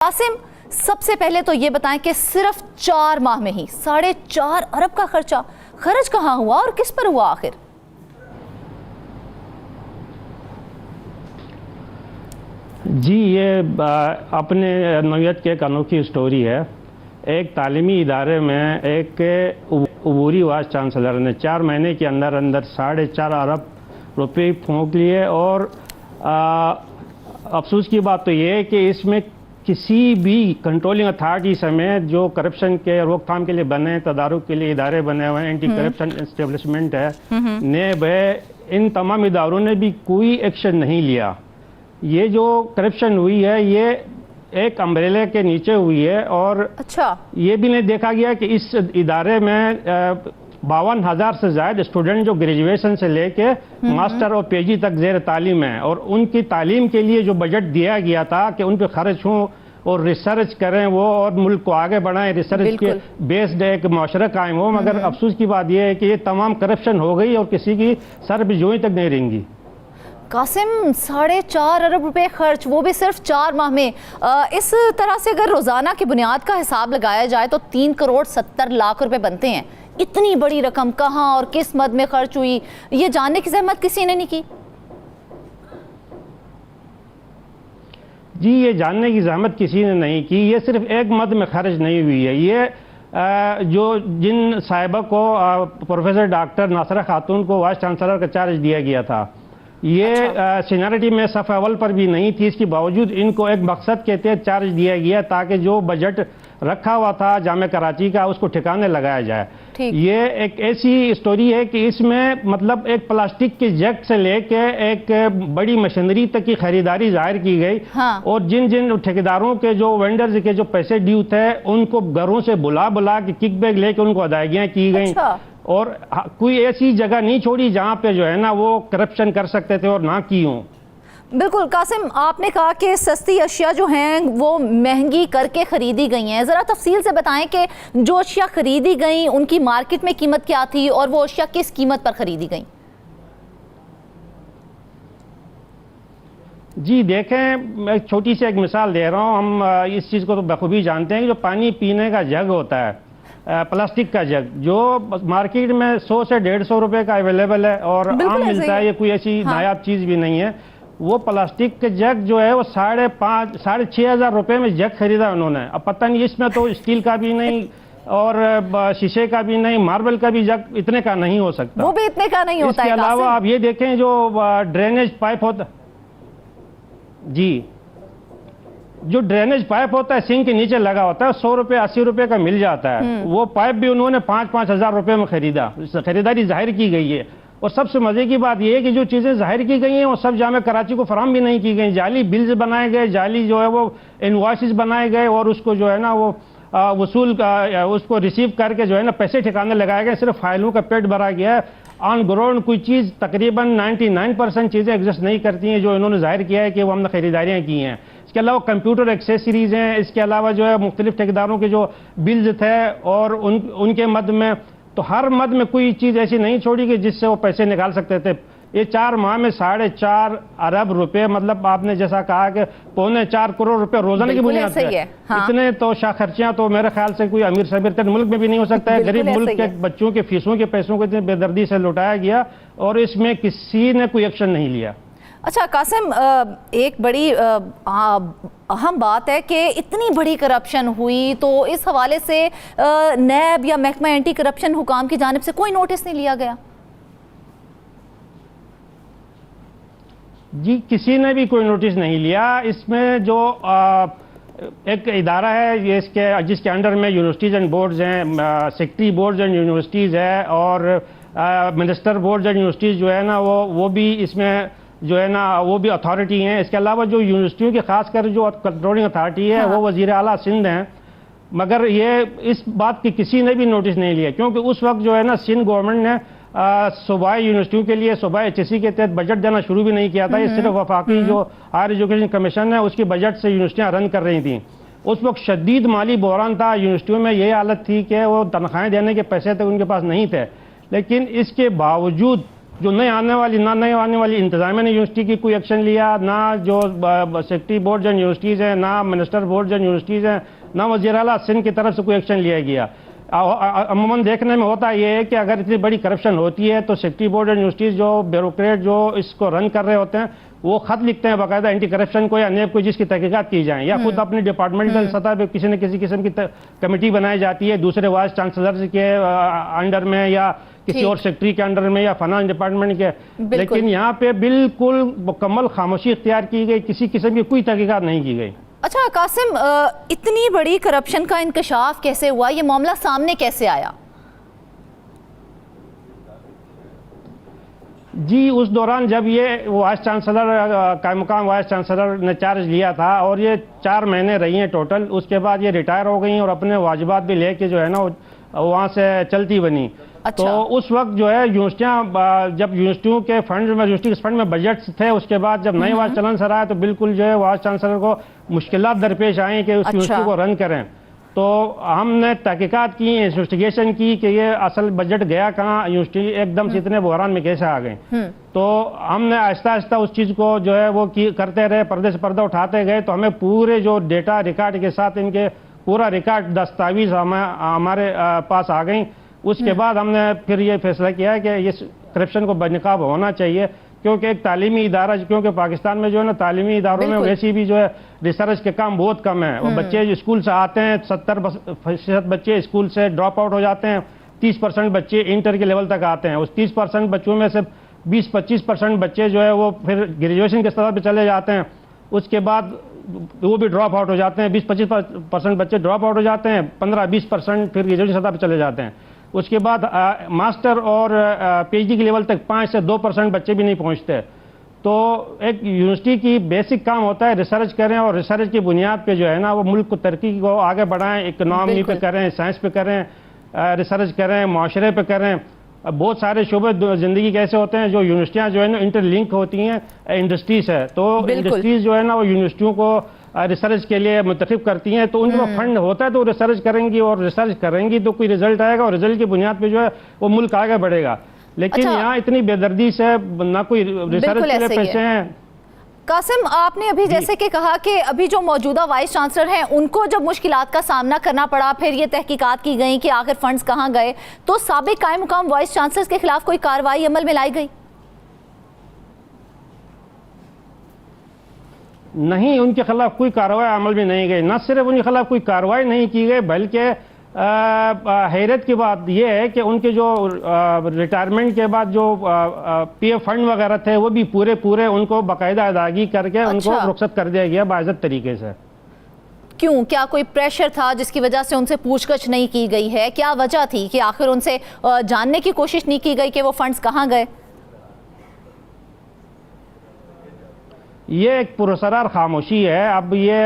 कासिम, सबसे पहले तो ये बताएं कि सिर्फ 4 माह में ही 4.5 अरब का खर्चा खर्च कहाँ हुआ और किस पर हुआ आखिर? जी, ये अपने नौयत की एक अनोखी स्टोरी है। एक तालीमी इदारे में एक अबूरी वाइस चांसलर ने 4 महीने के अंदर अंदर 4.5 अरब रुपए फूंक लिए। और अफसोस की बात तो ये है कि इसमें किसी भी कंट्रोलिंग अथॉरिटी समेत जो करप्शन के रोकथाम के लिए बने, तदारुक के लिए इदारे बने हुए हैं, एंटी करप्शन एस्टेब्लिशमेंट है, नेब है, इन तमाम इदारों ने भी कोई एक्शन नहीं लिया। ये जो करप्शन हुई है ये एक अम्ब्रेला के नीचे हुई है। और अच्छा, ये भी नहीं देखा गया कि इस इदारे में 52,000 से ज्यादा स्टूडेंट जो ग्रेजुएशन से लेके मास्टर और पीजी तक जेर तालीम है, और उनकी तालीम के लिए जो बजट दिया गया था कि उन पर खर्च हों और रिसर्च करें वो, और मुल्क को आगे बढ़ाएं, रिसर्च के बेस्ड एक माशरा कायम हो। मगर अफसोस की बात यह है कि ये तमाम करप्शन हो गई और किसी की सर भी जोई तक नहीं रेंगी। कासिम, 4.5 अरब रुपए खर्च, वो भी सिर्फ 4 माह में। इस तरह से अगर रोजाना की बुनियाद का हिसाब लगाया जाए तो 3 करोड़ 70 लाख रुपए बनते हैं। इतनी बड़ी रकम कहाँ और किस मद में खर्च हुई, ये जानने की जहमत किसी ने नहीं की। जी, ये जानने की जहमत किसी ने नहीं की। ये सिर्फ एक मद में खर्च नहीं हुई है। ये जो जिन साहिबा को प्रोफेसर डॉक्टर नासरा खातून को वाइस चांसलर का चार्ज दिया गया था, ये सीनियरिटी में सफ़ अव्वल पर भी नहीं थी। इसके बावजूद इनको एक मकसद के तहत चार्ज दिया गया ताकि जो बजट रखा हुआ था जामे कराची का उसको ठिकाने लगाया जाए। ये एक ऐसी स्टोरी है कि इसमें मतलब एक प्लास्टिक के जग से लेके एक बड़ी मशीनरी तक की खरीदारी जाहिर की गई। हाँ। और जिन जिन ठेकेदारों के जो वेंडर्स के जो पैसे ड्यू थे उनको घरों से बुला बुला के किकबैक लेके उनको अदायगियां की गई। अच्छा। और कोई ऐसी जगह नहीं छोड़ी जहां पे जो है ना वो करप्शन कर सकते थे और ना की हों। बिल्कुल कासिम, आपने कहा कि सस्ती अशिया जो हैं वो महंगी करके खरीदी गई हैं। ज़रा तफसील से बताएं कि जो अशिया खरीदी गई उनकी मार्केट में कीमत क्या थी और वो अशिया किस कीमत पर खरीदी गई। जी देखें, मैं छोटी सी एक मिसाल दे रहा हूँ। हम इस चीज़ को तो बखूबी जानते हैं कि जो पानी पीने का जग होता है, प्लास्टिक का जग, जो मार्केट में 100 से 150 रुपए का अवेलेबल है और आम मिलता है, ये कोई ऐसी नायाब चीज़ भी नहीं है। वो प्लास्टिक के जग जो है वो 5,500 साढ़े 6,000 रुपए में जग खरीदा उन्होंने। अब पता नहीं, इसमें तो स्टील का भी नहीं और शीशे का भी नहीं, मार्बल का भी जग इतने का नहीं हो सकता, वो भी इतने का नहीं होता है। इसके अलावा आप ये देखें जो ड्रेनेज पाइप होता, जी, जो ड्रेनेज पाइप होता है सिंक के नीचे लगा होता है, 100 रुपए 80 रुपए का मिल जाता है। वो पाइप भी उन्होंने 5-5 हजार रुपए में खरीदा। खरीदारी जाहिर की गई है। और सबसे मजे की बात यह है कि जो चीजें जाहिर की गई हैं वो सब जामे कराची को फराहम भी नहीं की गई। जाली बिल्स बनाए गए, जाली जो है वो इनवॉइसेस बनाए गए और उसको जो है ना वो वसूल का उसको रिसीव करके जो है ना पैसे ठिकाने लगाए गए। सिर्फ फाइलों का पेट भरा गया है। ऑन ग्राउंड कोई चीज़ तकरीबन 99% चीज़ें एग्जिस्ट नहीं करती हैं जो इन्होंने जाहिर किया है कि वो हमने खरीदारियाँ की हैं। इसके अलावा कंप्यूटर एक्सेसरीज हैं, इसके अलावा जो है मुख्तलिफ ठेकेदारों के जो बिल्स थे और उनके मद में, तो हर मद में कोई चीज़ ऐसी नहीं छोड़ी कि जिससे वो पैसे निकाल सकते थे। ये 4 माह में 4.5 अरब रुपए, मतलब आपने जैसा कहा कि 4.25 करोड़ रुपए रोजाना की बुनियाद पे। हाँ। इतने तो शाह खर्चियां तो मेरे ख्याल से कोई अमीर सबीर तक मुल्क में भी नहीं हो सकता है। गरीब मुल्क के बच्चों के फीसों के पैसों को इतनी बेदर्दी से लुटाया गया और इसमें किसी ने कोई एक्शन नहीं लिया। अच्छा कासिम, एक बड़ी अहम बात है कि इतनी बड़ी करप्शन हुई तो इस हवाले से नैब या महकमा एंटी करप्शन हुकाम की जानिब से कोई नोटिस नहीं लिया गया। जी, किसी ने भी कोई नोटिस नहीं लिया। इसमें जो एक इदारा है ये जिसके अंडर में यूनिवर्सिटीज़ एंड बोर्ड्स हैं, सेक्रेटरी बोर्ड्स एंड यूनिवर्सिटीज़ है और मिनिस्टर बोर्ड्स एंड यूनिवर्सिटीज़ जो है ना वो भी इसमें जो है ना वो भी अथॉरिटी हैं। इसके अलावा जो यूनिवर्सिटियों की खासकर जो कंट्रोलिंग अथॉरिटी है वो वज़ीर आला सिंध हैं। मगर ये इस बात की किसी ने भी नोटिस नहीं लिया क्योंकि उस वक्त जो है ना सिंध गवर्नमेंट ने सूबाई यूनिवर्सिटियों के लिए सूबाई HSC के तहत बजट देना शुरू भी नहीं किया था। ये सिर्फ वफाकी जो हायर एजुकेशन कमीशन है उसकी बजट से यूनिवर्सिटियाँ रन कर रही थी। उस वक्त शदीद माली बहरान था, यूनिवर्सिटियों में यही हालत थी कि वो तनख्वाहें देने के पैसे तक उनके पास नहीं थे। लेकिन इसके बावजूद जो नए आने वाली इंतजामिया ने यूनिवर्सिटी की कोई एक्शन लिया, ना जो सेक्रेटरी बोर्ड एंड यूनिवर्सिटीज़ हैं, ना मिनिस्टर बोर्ड एंड यूनिवर्सिटीज़ हैं, ना वज़ीर आला सिंध की तरफ से कोई एक्शन लिया गया। अमूमन देखने में होता ये है कि अगर इतनी बड़ी करप्शन होती है तो सेक्रेटरी बोर्ड एंड यूनिवर्सिटीज़ जो ब्यूरोक्रेट जो इसको रन कर रहे होते हैं वो खत लिखते हैं बाकायदा एंटी करप्शन को या नेब को, जिसकी तहकीकात की जाए, या खुद अपनी डिपार्टमेंटल सतह पे किसी न किसी किस्म की कमेटी बनाई जाती है दूसरे वाइस चांसलर के अंडर में या किसी और सेक्रेटरी के अंडर में या फाइनेंस डिपार्टमेंट के। लेकिन यहाँ पे बिल्कुल मुकम्मल खामोशी इख्तियार की गई, किसी किस्म की कोई तहकीकात नहीं की गई। अच्छा कासिम, इतनी बड़ी करप्शन का इंकशाफ कैसे हुआ, ये मामला सामने कैसे आया? जी, उस दौरान जब ये वाइस चांसलर कायमुकाम वाइस चांसलर ने चार्ज लिया था और ये 4 महीने रही हैं टोटल, उसके बाद ये रिटायर हो गई और अपने वाजिबात भी लेके जो है ना वहाँ से चलती बनी। अच्छा। तो उस वक्त जो है यूनिवर्सिटियाँ, जब यूनिवर्सिटियों के फंड में यूनिवर्सिटी के फंड में बजट थे, उसके बाद जब नए वाइस चलन सर आए तो बिल्कुल जो है वाइस चांसलर को मुश्किलात दरपेश आई कि उस यूनिवर्सिटी को रन करें। तो हमने तहकीकात की, इन्वेस्टिगेशन की कि ये असल बजट गया कहाँ, यूनिवर्सिटी एकदम से इतने बहरान में कैसे आ गए। तो हमने आहिस्ता आहिस्ता उस चीज़ को जो है वो करते रहे, पर्दे से पर्दा उठाते गए। तो हमें पूरे जो डेटा रिकॉर्ड के साथ इनके पूरा रिकॉर्ड दस्तावेज हमारे पास आ गई। उसके बाद हमने फिर ये फैसला किया है कि ये करप्शन को बदनकाब होना चाहिए, क्योंकि एक तालीमी इदारा, क्योंकि पाकिस्तान में जो है ना तालीमी इदारों में वैसे भी जो है रिसर्च के काम बहुत कम है। वो बच्चे स्कूल से आते हैं, 70% बच्चे स्कूल से ड्रॉप आउट हो जाते हैं, 30% बच्चे इंटर के लेवल तक आते हैं। उस 30% बच्चों में से 20-25% बच्चे जो है वो फिर ग्रेजुएशन के स्तर पर चले जाते हैं। उसके बाद वो भी ड्रॉप आउट हो जाते हैं, 20-25% बच्चे ड्रॉप आउट हो जाते हैं, 15-20% फिर ग्रेजुएशन सतह पर चले जाते हैं। उसके बाद मास्टर और पीएचडी के लेवल तक 5 से 2% बच्चे भी नहीं पहुंचते। तो एक यूनिवर्सिटी की बेसिक काम होता है रिसर्च करें और रिसर्च की बुनियाद पे जो है ना वो मुल्क को तरक्की को आगे बढ़ाएं, इकोनॉमी पे करें, साइंस पे करें, रिसर्च करें, माशरे पे करें। बहुत सारे शोबे ज़िंदगी के ऐसे होते हैं जो यूनिवर्सिटियाँ जो है ना इंटरलिंक होती हैं इंडस्ट्री से। तो इंडस्ट्रीज जो है ना वो यूनिवर्सिटियों को रिसर्च के लिए मुंतखब करती हैं, तो उनको फंड होता है तो रिसर्च करेंगी और रिसर्च करेंगी तो कोई रिजल्ट आएगा और रिजल्ट की बुनियाद पे जो है वो मुल्क आगे बढ़ेगा। लेकिन यहाँ इतनी बेदर्दी से ना कोई रिसर्च के लिए पैसे हैं। कासिम, आपने अभी जैसे कि कहा कि अभी जो मौजूदा वाइस चांसलर हैं उनको जब मुश्किलात का सामना करना पड़ा, फिर ये तहकीकात की गई कि आखिर फंड्स कहाँ गए, तो साबिक कायम मुकाम वाइस चांसलर के खिलाफ कोई कार्रवाई अमल में लाई गई? नहीं, उनके खिलाफ कोई कार्रवाई अमल में नहीं गई। न सिर्फ उनके खिलाफ कोई कार्रवाई नहीं की गई, बल्कि हैरत की बात यह है कि उनके जो रिटायरमेंट के बाद जो पीएफ फंड वगैरह थे वो भी पूरे उनको बाकायदा अदायगी करके उनको रुखसत कर दिया गया बाइज्जत तरीके से। क्यों? क्या कोई प्रेशर था जिसकी वजह से उनसे पूछगछ नहीं की गई है? क्या वजह थी कि आखिर उनसे जानने की कोशिश नहीं की गई कि वो फंड्स कहाँ गए? ये एक पुरसरार खामोशी है। अब ये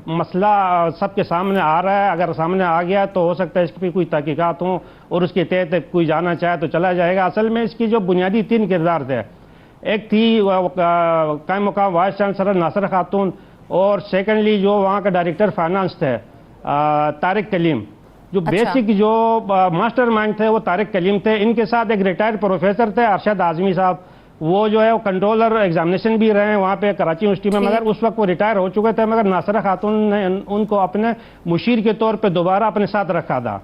मसला सबके सामने आ रहा है, अगर सामने आ गया तो हो सकता है इस पर कोई तहकीकात हो और उसके तहत कोई जाना चाहे तो चला जाएगा। असल में इसकी जो बुनियादी 3 किरदार थे, एक थी कायम मुकाम वाइस चांसलर नासिर खातून, और सेकेंडली जो वहाँ का डायरेक्टर फाइनेंस थे तारिक कलीम। जो बेसिक जो मास्टरमाइंड थे वो तारिक कलीम थे। इनके साथ एक रिटायर्ड प्रोफेसर थे अरशद आजमी साहब, वो जो है वो कंट्रोलर एग्जामिनेशन भी रहे हैं वहाँ पे कराची यूनिवर्सिटी में, मगर उस वक्त वो रिटायर हो चुके थे। मगर नासिरा खातून ने उनको अपने मुशीर के तौर पे दोबारा अपने साथ रखा था।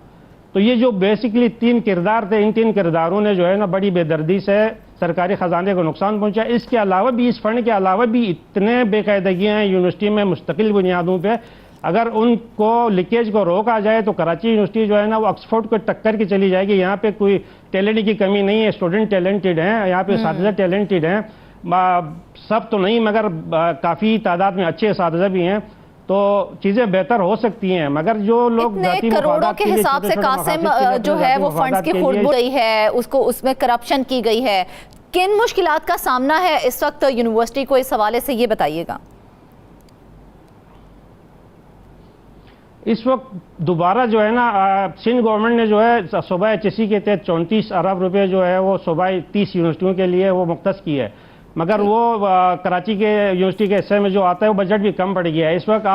तो ये जो बेसिकली 3 किरदार थे, इन 3 किरदारों ने जो है ना बड़ी बेदर्दी से सरकारी खजाने को नुकसान पहुंचा। इसके अलावा भी, इस फंड के अलावा भी इतने बेकायदगियाँ हैं यूनिवर्सिटी में मुस्तकिल बुनियादों पर। अगर उनको लीकेज को रोका जाए तो कराची यूनिवर्सिटी जो है ना वो ऑक्सफोर्ड को टक्कर की चली जाएगी। यहाँ पे कोई टैलेंट की कमी नहीं है, स्टूडेंट टैलेंटेड हैं, यहाँ पे असातिज़ा टैलेंटेड हैं, सब तो नहीं मगर काफ़ी तादाद में अच्छे असातिज़ा भी हैं। तो चीज़ें बेहतर हो सकती हैं, मगर जो लोग करोड़ों के हिसाब से कासिम जो है वो फंड्स की खुर्द गई है, उसको उसमें करप्शन की गई है। किन मुश्किलात का सामना है इस वक्त यूनिवर्सिटी को, इस हवाले से ये बताइएगा। इस वक्त दोबारा जो है ना सिंध गवर्नमेंट ने जो है सूबा HSE के तहत 34 अरब रुपए जो है वो सूबा 30 यूनिवर्सिटियों के लिए वो मुख्तस की है, मगर वो कराची के यूनिवर्सिटी के हिस्से में जो आता है वो बजट भी कम पड़ गया है। इस वक्त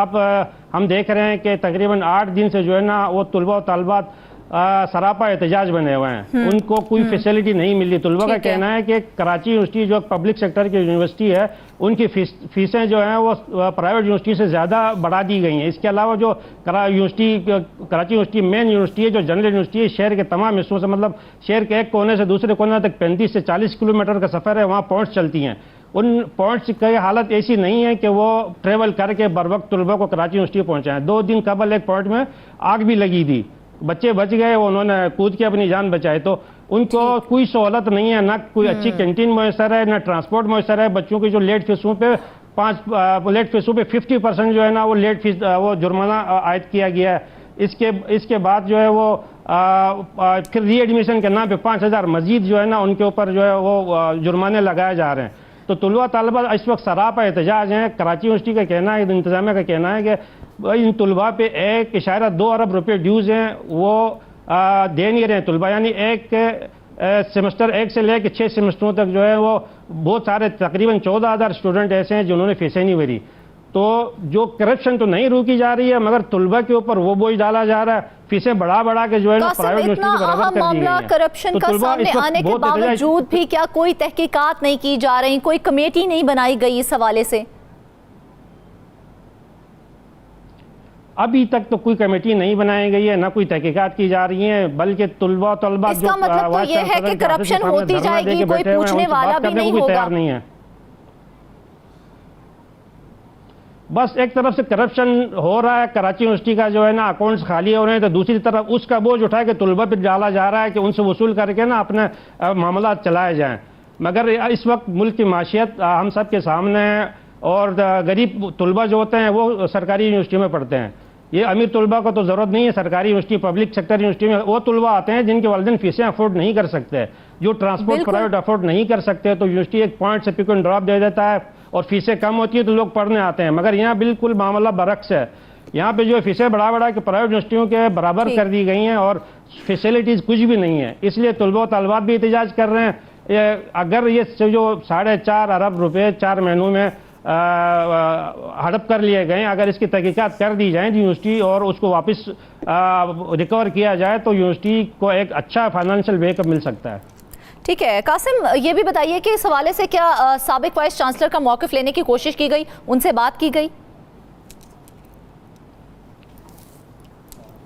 हम देख रहे हैं कि तकरीबन 8 दिन से जो है ना वो तलबा और तालबात सरापा एहतजाज बने हुए हैं, उनको कोई फैसिलिटी नहीं मिली। तलबा का कहना है कि कराची यूनिवर्सिटी जो पब्लिक सेक्टर की यूनिवर्सिटी है, उनकी फीसें जो हैं वो प्राइवेट यूनिवर्सिटी से ज़्यादा बढ़ा दी गई हैं। इसके अलावा जो कराची यूनिवर्सिटी मेन यूनिवर्सिटी है, जो जनरल यूनिवर्सिटी है, शहर के तमाम हिस्सों से, मतलब शहर के एक कोने से दूसरे कोने तक 35 से 40 किलोमीटर का सफ़र है, वहाँ पहुँच चलती हैं। उन पॉइंट्स की हालत ऐसी नहीं है कि वो ट्रेवल करके बर वक्त तलबा को कराची यूनिवर्सिटी पहुँचाएँ। 2 दिन कबल एक पॉइंट में आग भी लगी थी, बच्चे बच गए, उन्होंने कूद के अपनी जान बचाई। तो उनको कोई सहूलत नहीं है, ना कोई अच्छी कैंटीन मैसर है, ना ट्रांसपोर्ट मैसर है। बच्चों की जो लेट फीसों पे 50% जो है ना वो लेट फीस वो जुर्माना आयद किया गया है। इसके बाद जो है वो फिर री एडमिशन के नाम पे 5000 मजीद जो है ना उनके ऊपर जो है वो जुर्माने लगाए जा रहे हैं। तो तलबा तलबा इस वक्त सरापा एहतजाज हैं। कराची यूनिवर्सिटी का कहना है, इंतजामिया का कहना है कि इन तलबा पे 1.2 अरब रुपये ड्यूज़ हैं, वो दे नहीं रहे हैं तलबा। यानी एक सेमेस्टर 1 से लेकर 6 सेमेस्टरों तक जो है वो बहुत सारे तकरीबन 14,000 स्टूडेंट ऐसे हैं जिन्होंने फीसें नहीं भरी। तो जो करप्शन तो नहीं रोकी जा रही है, मगर तलबा के ऊपर वो बोझ डाला जा रहा है, फीसें बढ़ा के जो है ना प्राइवेट यूनिवर्सिटी के बराबर कर दी गई है। करप्शन का सामने आने के बावजूद भी क्या कोई तहकीकात नहीं की जा रही, कोई कमेटी नहीं बनाई गई इस हवाले से? अभी तक तो कोई कमेटी नहीं बनाई गई है, ना कोई तहकीकात की जा रही है, बल्कि तलबा इसका मतलब तो ये है कि करप्शन होती जाएगी, कोई पूछने वाला भी नहीं होगा। नहीं है, बस एक तरफ से करप्शन हो रहा है, कराची यूनिवर्सिटी का जो है ना अकाउंट्स खाली हो रहे हैं, तो दूसरी तरफ उसका बोझ उठा के तलबा पर डाला जा रहा है कि उनसे वसूल करके ना अपने मामला चलाए जाएं। मगर इस वक्त मुल्क की माशियत हम सब के सामने है, और गरीब तलबा जो होते हैं वो सरकारी यूनिवर्सिटी में पढ़ते हैं। ये अमीर तलबा को तो ज़रूरत नहीं है सरकारी यूनिवर्सिटी, पब्लिक सेक्टर यूनिवर्सिटी में वो तलबा आते हैं जिनके वालिदैन फीसें अफोर्ड नहीं कर सकते, जो ट्रांसपोर्ट प्राइवेट अफोर्ड नहीं कर सकते, तो यूनिवर्सिटी एक पॉइंट से पिक एंड ड्रॉप दे देता है और फीसें कम होती है तो लोग पढ़ने आते हैं। मगर यहाँ बिल्कुल मामला बरक्स है, यहाँ पे जो फीसें बढ़ा के प्राइवेट यूनिवर्सिटियों के बराबर कर दी गई हैं और फैसिलिटीज़ कुछ भी नहीं है। इसलिए तलबा तलबात भी एहतजाज कर रहे हैं। अगर ये जो 4.5 अरब रुपये 4 महीनों में हड़प कर लिए गए, अगर इसकी तहकीकात कर दी जाए यूनिवर्सिटी और उसको वापस रिकवर किया जाए तो यूनिवर्सिटी को एक अच्छा फाइनेंशियल बैकअप मिल सकता है। ठीक है कासिम, ये भी बताइए कि इस हवाले से क्या साबिक वाइस चांसलर का मौक़िफ़ लेने की कोशिश की गई, उनसे बात की गई?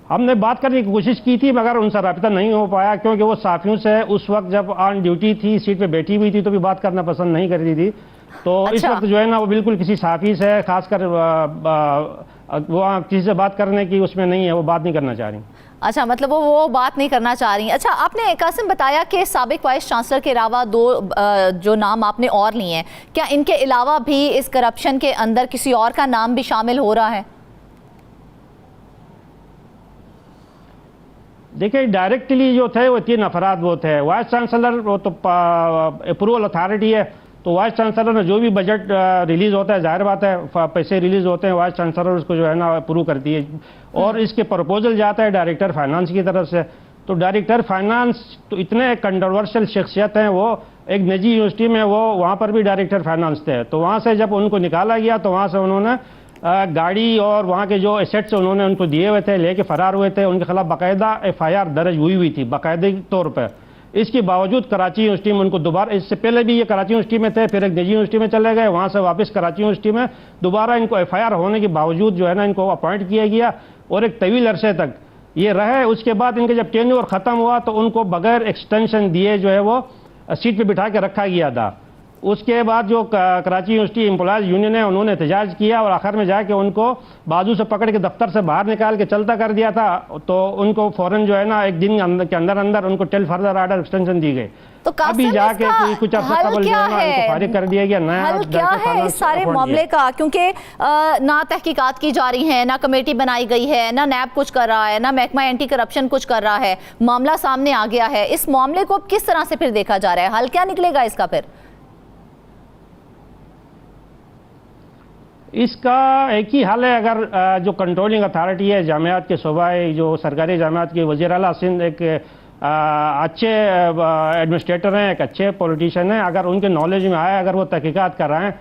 हमने बात करने की कोशिश की थी मगर उनसे रब्ता नहीं हो पाया, क्योंकि वो साफियों से उस वक्त जब ऑन ड्यूटी थी, सीट पे बैठी हुई थी, तो भी बात करना पसंद नहीं करती थी। तो इस वक्त जो है ना वो बिल्कुल किसी साफी से, खासकर वो किसी से बात करने की उसमें नहीं है, वो बात नहीं करना चाह रही। अच्छा, मतलब वो बात नहीं करना चाह रही। अच्छा, आपने कासिम बताया कि साबिक वाइस चांसलर के अलावा 2 जो नाम आपने और लिए हैं, क्या इनके अलावा भी इस करप्शन के अंदर किसी और का नाम भी शामिल हो रहा है? देखिए, डायरेक्टली जो थे वो 3 अफराद वो थे। वाइस चांसलर वो तो अप्रूवल अथॉरिटी है, तो वाइस चांसलर ने जो भी बजट रिलीज होता है, जाहिर बात है पैसे रिलीज होते हैं, वाइस चांसलर उसको जो है ना अप्रूव करती है और इसके प्रपोजल जाता है डायरेक्टर फाइनेंस की तरफ से। तो डायरेक्टर फाइनेंस तो इतने कंट्रोवर्शियल शख्सियत हैं, वो एक निजी यूनिवर्सिटी में वो वहाँ पर भी डायरेक्टर फाइनेंस थे। तो वहाँ से जब उनको निकाला गया तो वहाँ से उन्होंने गाड़ी और वहाँ के जो एसेट्स उन्होंने उनको दिए हुए थे, लेके फरार हुए थे। उनके खिलाफ बाकायदा FIR दर्ज हुई थी बाकायदे तौर पर। इसके बावजूद कराची यूनिवर्सिटी में उनको दोबारा, इससे पहले भी ये कराची यूनिवर्सिटी में थे, फिर एक निजी यूनिवर्सिटी में चले गए, वहाँ से वापस कराची यूनिवर्सिटी में दोबारा इनको FIR होने के बावजूद जो है ना इनको अपॉइंट किया गया और एक तवील अरसे तक ये रहे। उसके बाद इनके जब टेन्योर ख़त्म हुआ तो उनको बगैर एक्सटेंशन दिए जो है वो सीट पर बिठा के रखा गया था। उसके बाद जो कराची यूनिवर्सिटी एम्प्लॉयज़ यूनियन है उन्होंने एहतजाज किया और आखिर में जाके उनको बाजू से पकड़ के दफ्तर से बाहर निकाल के चलता कर दिया था। तो उनको फौरन जो है ना एक दिन के अंदर उनको टिल फर्दर ऑर्डर एक्सटेंशन दी गई। तो अभी जाके कुछ अर्सा कबल जो है ना इनको फारिग कर दिया गया। नया हल क्या है इस सारे मामले का? क्योंकि ना तहकीकात की जा रही है, ना कमेटी बनाई गई है, ना नैब कुछ कर रहा है, ना महकमा एंटी करप्शन कुछ कर रहा है, मामला सामने आ गया है। इस मामले को किस तरह से फिर देखा जा रहा है? हल क्या निकलेगा इसका फिर? इसका एक ही हल है, अगर जो कंट्रोलिंग अथॉरिटी है जामियात के सूबाई, जो सरकारी जामियात के वज़ीर आला सिंध एक अच्छे एडमिनिस्ट्रेटर हैं, एक अच्छे पॉलिटिशियन हैं, अगर उनके नॉलेज में आए, अगर वो तहकीकात कराएं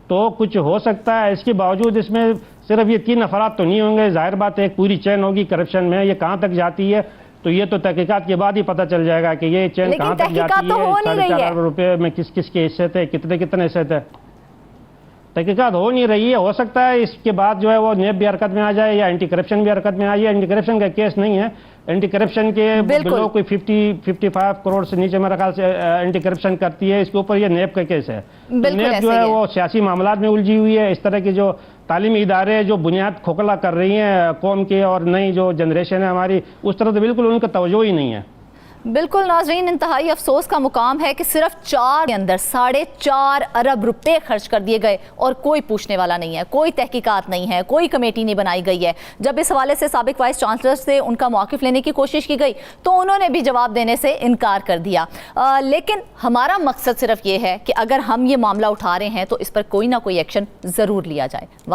तो कुछ हो सकता है। इसके बावजूद इसमें सिर्फ ये 3 अफराद तो नहीं होंगे, जाहिर बात है एक पूरी चेन होगी करप्शन में। ये कहाँ तक जाती है तो ये तो तहकीकात के बाद ही पता चल जाएगा कि ये चेन लेकिन कहाँ तक तहकीकात जाती तो है, हो नहीं रही 4.5 है। अरब रुपए में किस किस के हिस्से थे, कितने कितने हिस्से थे। तहकीकात हो नहीं रही है। हो सकता है इसके बाद जो है वो नेब भी हरकत में आ जाए या एंटी करप्शन भी हरकत में आ जाए। एंटी करप्शन का केस नहीं है, एंटी करप्शन के बिल्कुल। बिलो कोई 55 करोड़ से नीचे मेरे ख्याल से एंटी करप्शन करती है। इसके ऊपर ये नेब का केस है। तो बिल्कुल नेब ऐसे जो ही है है। वो सियासी मामलात में उलझी हुई है। इस तरह की जो तालीमी इदारे जो बुनियाद खोखला कर रही हैं कौम की और नई जो जनरेशन है हमारी, उस तरह तो बिल्कुल उनका तवज्जो ही नहीं है। बिल्कुल नाजरीन, इंतहाई अफसोस का मुकाम है कि सिर्फ 4 के अंदर 4.5 अरब रुपए खर्च कर दिए गए और कोई पूछने वाला नहीं है, कोई तहकीकात नहीं है, कोई कमेटी नहीं बनाई गई है। जब इस हवाले से साबिक वाइस चांसलर से उनका मौक़िफ़ लेने की कोशिश की गई तो उन्होंने भी जवाब देने से इनकार कर दिया। लेकिन हमारा मकसद सिर्फ ये है कि अगर हम ये मामला उठा रहे हैं तो इस पर कोई ना कोई एक्शन ज़रूर लिया जाए।